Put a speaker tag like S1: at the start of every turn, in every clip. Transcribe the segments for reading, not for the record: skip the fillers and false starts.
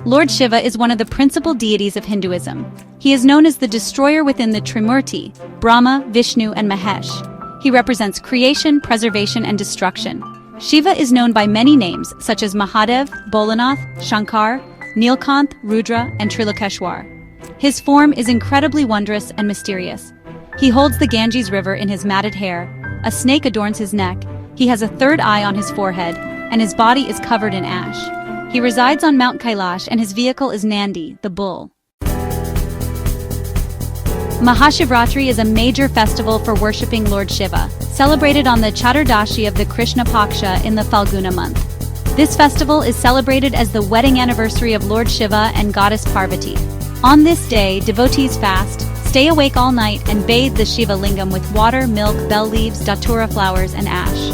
S1: Lord Shiva is one of the principal deities of Hinduism. He is known as the destroyer within the Trimurti, Brahma, Vishnu, and Mahesh. He represents creation, preservation, and destruction. Shiva is known by many names such as Mahadev, Bholanath, Shankar, Nilkanth, Rudra, and Trilokeshwar. His form is incredibly wondrous and mysterious. He holds the Ganges River in his matted hair, a snake adorns his neck, he has a third eye on his forehead, and his body is covered in ash. He resides on Mount Kailash and his vehicle is Nandi, the bull. Mahashivaratri is a major festival for worshipping Lord Shiva, celebrated on the Chaturdashi of the Krishna Paksha in the Falguna month. This festival is celebrated as the wedding anniversary of Lord Shiva and goddess Parvati. On this day, devotees fast, stay awake all night, and bathe the Shiva lingam with water, milk, bell leaves, datura flowers, and ash.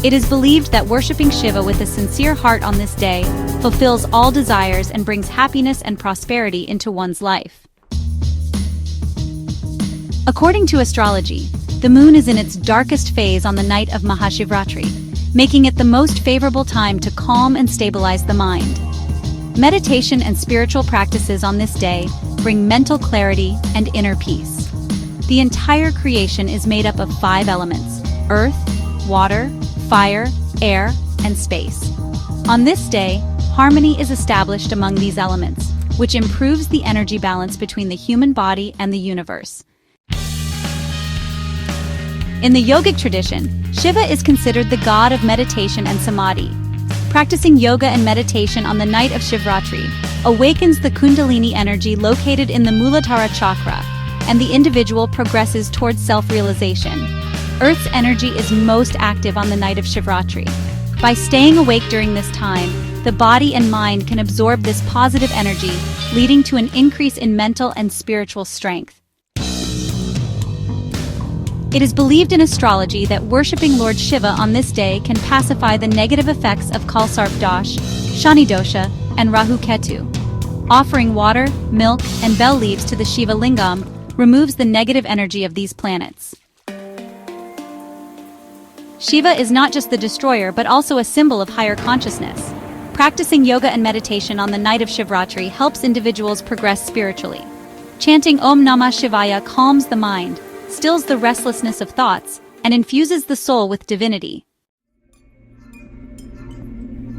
S1: It is believed that worshipping Shiva with a sincere heart on this day fulfills all desires and brings happiness and prosperity into one's life. According to astrology, the moon is in its darkest phase on the night of Mahashivaratri, making it the most favorable time to calm and stabilize the mind. Meditation and spiritual practices on this day bring mental clarity and inner peace. The entire creation is made up of 5 elements: earth, water, fire, air, and space. On this day, harmony is established among these elements, which improves the energy balance between the human body and the universe. In the yogic tradition, Shiva is considered the god of meditation and samadhi. Practicing yoga and meditation on the night of Shivaratri awakens the Kundalini energy located in the Muladhara chakra, and the individual progresses towards self-realization. Earth's energy is most active on the night of Shivaratri. By staying awake during this time, the body and mind can absorb this positive energy, leading to an increase in mental and spiritual strength. It is believed in astrology that worshipping Lord Shiva on this day can pacify the negative effects of Kalsarp Dosh, Shani Dosha, and Rahu Ketu. Offering water, milk, and bell leaves to the Shiva lingam removes the negative energy of these planets. Shiva is not just the destroyer but also a symbol of higher consciousness. Practicing yoga and meditation on the night of Shivaratri helps individuals progress spiritually. Chanting Om Namah Shivaya calms the mind, stills the restlessness of thoughts, and infuses the soul with divinity.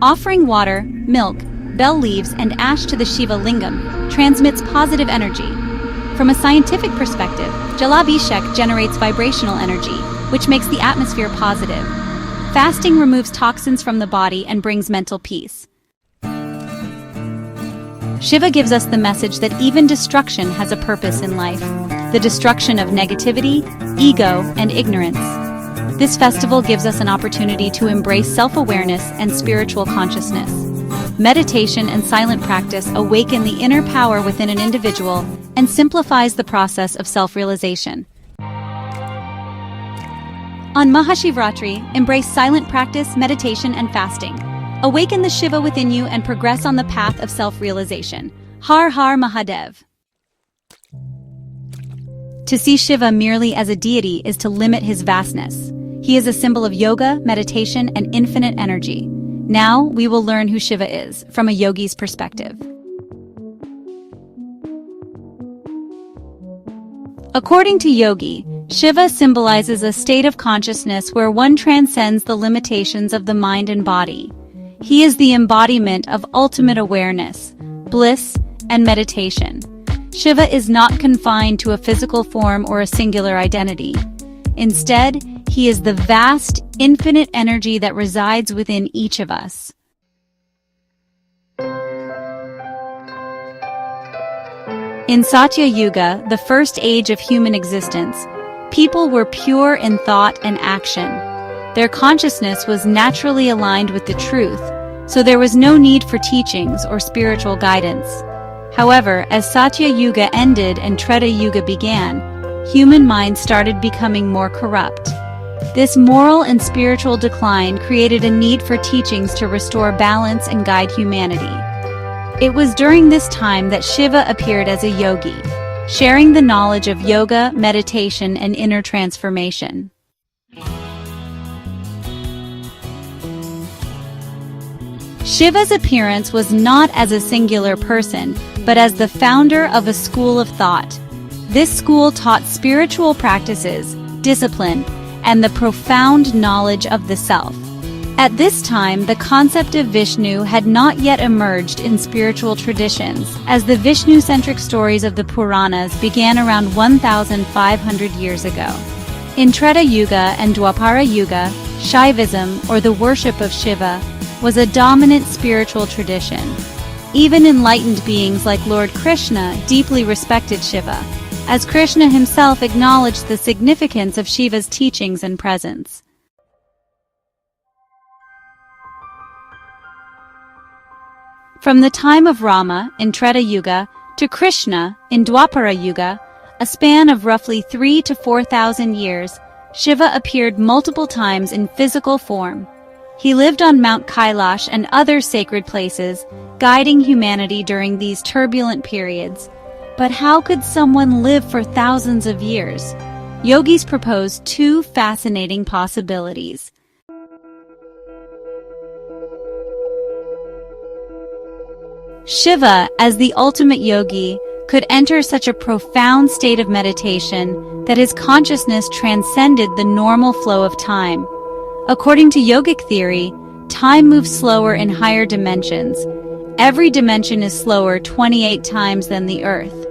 S1: Offering water, milk, bell leaves, and ash to the Shiva lingam transmits positive energy. From a scientific perspective, Jalabhishek generates vibrational energy, which makes the atmosphere positive. Fasting removes toxins from the body and brings mental peace. Shiva gives us the message that even destruction has a purpose in life, the destruction of negativity, ego, and ignorance. This festival gives us an opportunity to embrace self-awareness and spiritual consciousness. Meditation and silent practice awaken the inner power within an individual and simplifies the process of self-realization. On Mahashivaratri, embrace silent practice, meditation, and fasting. Awaken the Shiva within you and progress on the path of self-realization. Har Har Mahadev. To see Shiva merely as a deity is to limit his vastness. He is a symbol of yoga, meditation, and infinite energy. Now, we will learn who Shiva is, from a yogi's perspective. According to yogi, Shiva symbolizes a state of consciousness where one transcends the limitations of the mind and body. He is the embodiment of ultimate awareness, bliss, and meditation. Shiva is not confined to a physical form or a singular identity. Instead, he is the vast, infinite energy that resides within each of us. In Satya Yuga, the first age of human existence, people were pure in thought and action. Their consciousness was naturally aligned with the truth, so there was no need for teachings or spiritual guidance. However, as Satya Yuga ended and Treta Yuga began, human minds started becoming more corrupt. This moral and spiritual decline created a need for teachings to restore balance and guide humanity. It was during this time that Shiva appeared as a yogi, sharing the knowledge of yoga, meditation, and inner transformation. Shiva's appearance was not as a singular person, but as the founder of a school of thought. This school taught spiritual practices, discipline, and the profound knowledge of the self. At this time, the concept of Vishnu had not yet emerged in spiritual traditions, as the Vishnu-centric stories of the Puranas began around 1,500 years ago. In Treta Yuga and Dwapara Yuga, Shaivism, or the worship of Shiva, was a dominant spiritual tradition. Even enlightened beings like Lord Krishna deeply respected Shiva, as Krishna himself acknowledged the significance of Shiva's teachings and presence. From the time of Rama in Treta Yuga to Krishna in Dwapara Yuga, a span of roughly 3,000 to 4,000 years, Shiva appeared multiple times in physical form. He lived on Mount Kailash and other sacred places, guiding humanity during these turbulent periods. But how could someone live for thousands of years? Yogis propose two fascinating possibilities. Shiva, as the ultimate yogi, could enter such a profound state of meditation that his consciousness transcended the normal flow of time. According to yogic theory, time moves slower in higher dimensions. Every dimension is slower 28 times than the Earth.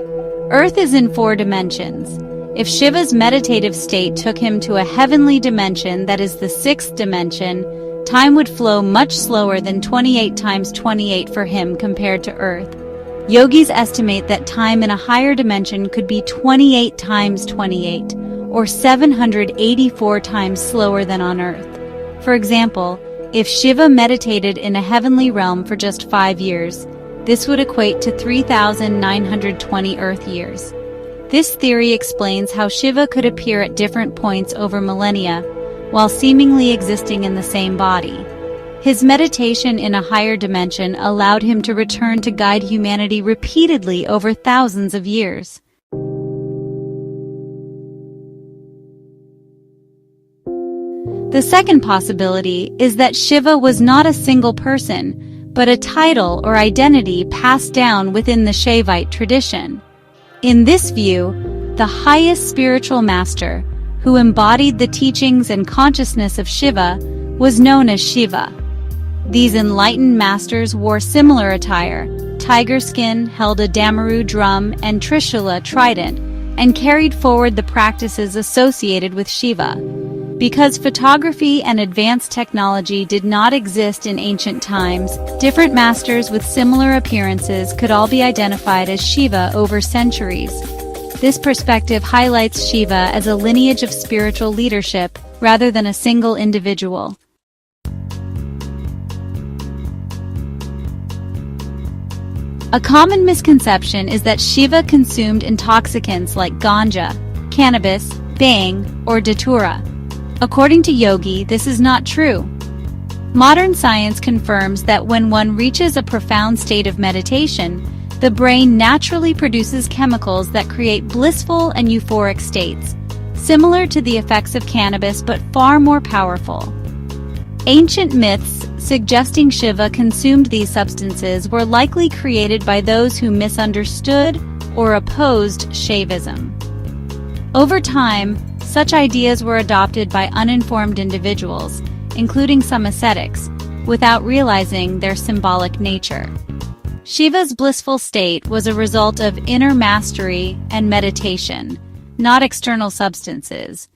S1: Earth is in 4 dimensions. If Shiva's meditative state took him to a heavenly dimension that is the 6th dimension, time would flow much slower than 28 times 28 for him compared to Earth. Yogis estimate that time in a higher dimension could be 28 times 28, or 784 times slower than on Earth. For example, if Shiva meditated in a heavenly realm for just 5 years, this would equate to 3,920 Earth years. This theory explains how Shiva could appear at different points over millennia, while seemingly existing in the same body. His meditation in a higher dimension allowed him to return to guide humanity repeatedly over thousands of years. The second possibility is that Shiva was not a single person, but a title or identity passed down within the Shaivite tradition. In this view, the highest spiritual master, who embodied the teachings and consciousness of Shiva, was known as Shiva. These enlightened masters wore similar attire: tiger skin, held a damaru drum and trishula trident, and carried forward the practices associated with Shiva. Because photography and advanced technology did not exist in ancient times, different masters with similar appearances could all be identified as Shiva over centuries. This perspective highlights Shiva as a lineage of spiritual leadership rather than a single individual. A common misconception is that Shiva consumed intoxicants like ganja, cannabis, bhang, or datura. According to yogi, this is not true. Modern science confirms that when one reaches a profound state of meditation, the brain naturally produces chemicals that create blissful and euphoric states, similar to the effects of cannabis but far more powerful. Ancient myths suggesting Shiva consumed these substances were likely created by those who misunderstood or opposed Shaivism. Over time, such ideas were adopted by uninformed individuals, including some ascetics, without realizing their symbolic nature. Shiva's blissful state was a result of inner mastery and meditation, not external substances.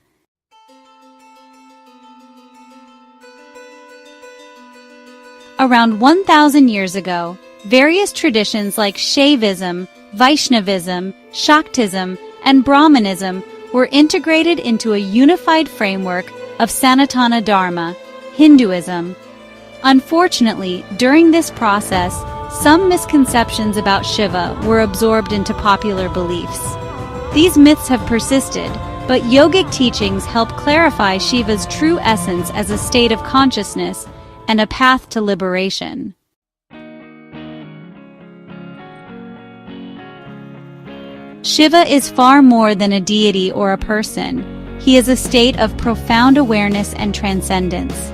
S1: Around 1,000 years ago, various traditions like Shaivism, Vaishnavism, Shaktism, and Brahmanism were integrated into a unified framework of Sanatana Dharma, Hinduism. Unfortunately, during this process, some misconceptions about Shiva were absorbed into popular beliefs. These myths have persisted, but yogic teachings help clarify Shiva's true essence as a state of consciousness and a path to liberation. Shiva is far more than a deity or a person. He is a state of profound awareness and transcendence.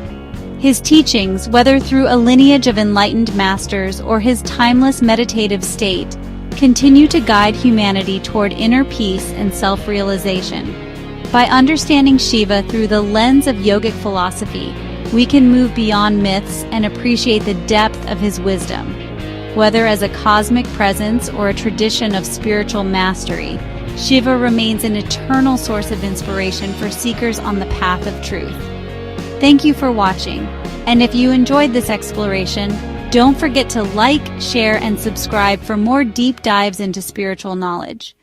S1: His teachings, whether through a lineage of enlightened masters or his timeless meditative state, continue to guide humanity toward inner peace and self-realization. By understanding Shiva through the lens of yogic philosophy, we can move beyond myths and appreciate the depth of his wisdom. Whether as a cosmic presence or a tradition of spiritual mastery, Shiva remains an eternal source of inspiration for seekers on the path of truth. Thank you for watching, and if you enjoyed this exploration, don't forget to like, share, and subscribe for more deep dives into spiritual knowledge.